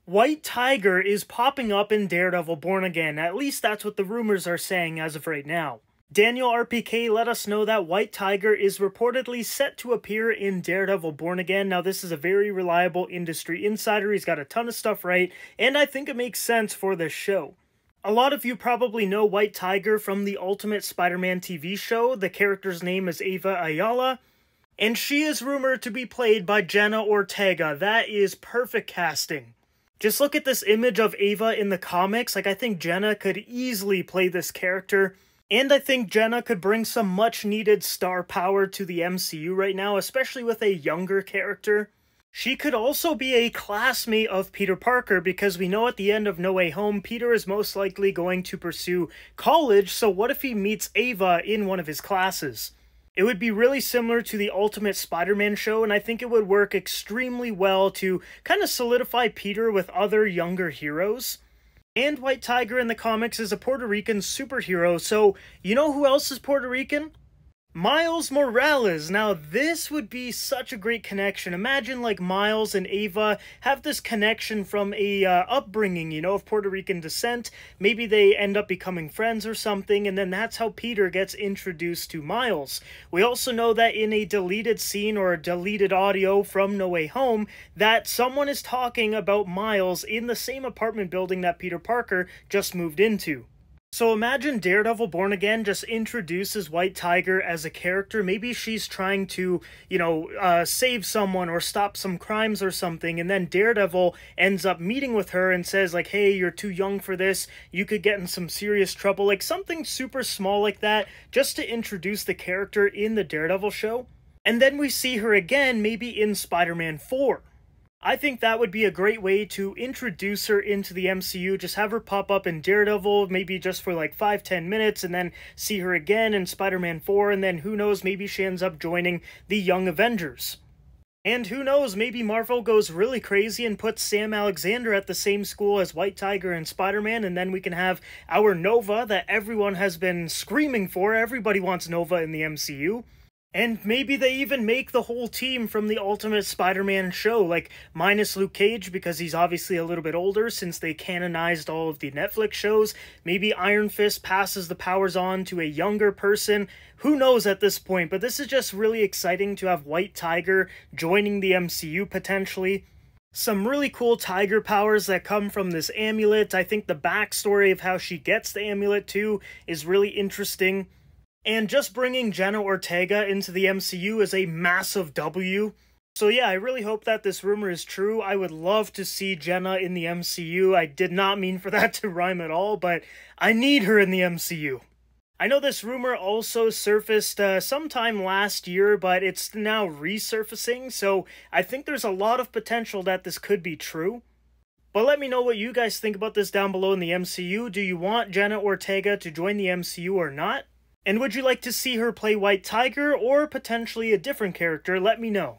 White Tiger is popping up in Daredevil Born Again, at least that's what the rumors are saying as of right now. Daniel RPK let us know that White Tiger is reportedly set to appear in Daredevil Born Again. Now, this is a very reliable industry insider. He's got a ton of stuff right, and I think it makes sense for this show. A lot of you probably know White Tiger from the Ultimate Spider-Man TV show. The character's name is Ava Ayala, and she is rumored to be played by Jenna Ortega. That is perfect casting. Just look at this image of Ava in the comics. I think Jenna could easily play this character. And I think Jenna could bring some much-needed star power to the MCU right now, especially with a younger character. She could also be a classmate of Peter Parker, because we know at the end of No Way Home, Peter is most likely going to pursue college, so what if he meets Ava in one of his classes? It would be really similar to the Ultimate Spider-Man show, and I think it would work extremely well to kind of solidify Peter with other younger heroes. And White Tiger in the comics is a Puerto Rican superhero, so you know who else is Puerto Rican? Miles Morales. Now, this would be such a great connection. Imagine, like, Miles and Ava have this connection from a upbringing, of Puerto Rican descent. Maybe they end up becoming friends or something, and then that's how Peter gets introduced to Miles. We also know that in a deleted scene or a deleted audio from No Way Home, that someone is talking about Miles in the same apartment building that Peter Parker just moved into. So imagine Daredevil Born Again just introduces White Tiger as a character. Maybe she's trying to, save someone or stop some crimes or something, and then Daredevil ends up meeting with her and says, like, hey, you're too young for this, you could get in some serious trouble, like something super small like that, just to introduce the character in the Daredevil show. And then we see her again, maybe in Spider-Man 4. I think that would be a great way to introduce her into the MCU. Just have her pop up in Daredevil, maybe just for like 5-10 minutes, and then see her again in Spider-Man 4, and then who knows, maybe she ends up joining the Young Avengers. And who knows, maybe Marvel goes really crazy and puts Sam Alexander at the same school as White Tiger and Spider-Man, and then we can have our Nova that everyone has been screaming for. Everybody wants Nova in the MCU. And maybe they even make the whole team from the Ultimate Spider-Man show, like, minus Luke Cage, because he's obviously a little bit older since they canonized all of the Netflix shows. Maybe Iron Fist passes the powers on to a younger person. Who knows at this point, but this is just really exciting to have White Tiger joining the MCU potentially. Some really cool tiger powers that come from this amulet. I think the backstory of how she gets the amulet too is really interesting. And just bringing Jenna Ortega into the MCU is a massive W. So yeah, I really hope that this rumor is true. I would love to see Jenna in the MCU. I did not mean for that to rhyme at all, but I need her in the MCU. I know this rumor also surfaced sometime last year, but it's now resurfacing, so I think there's a lot of potential that this could be true. But let me know what you guys think about this down below in the MCU. Do you want Jenna Ortega to join the MCU or not? And would you like to see her play White Tiger or potentially a different character? Let me know.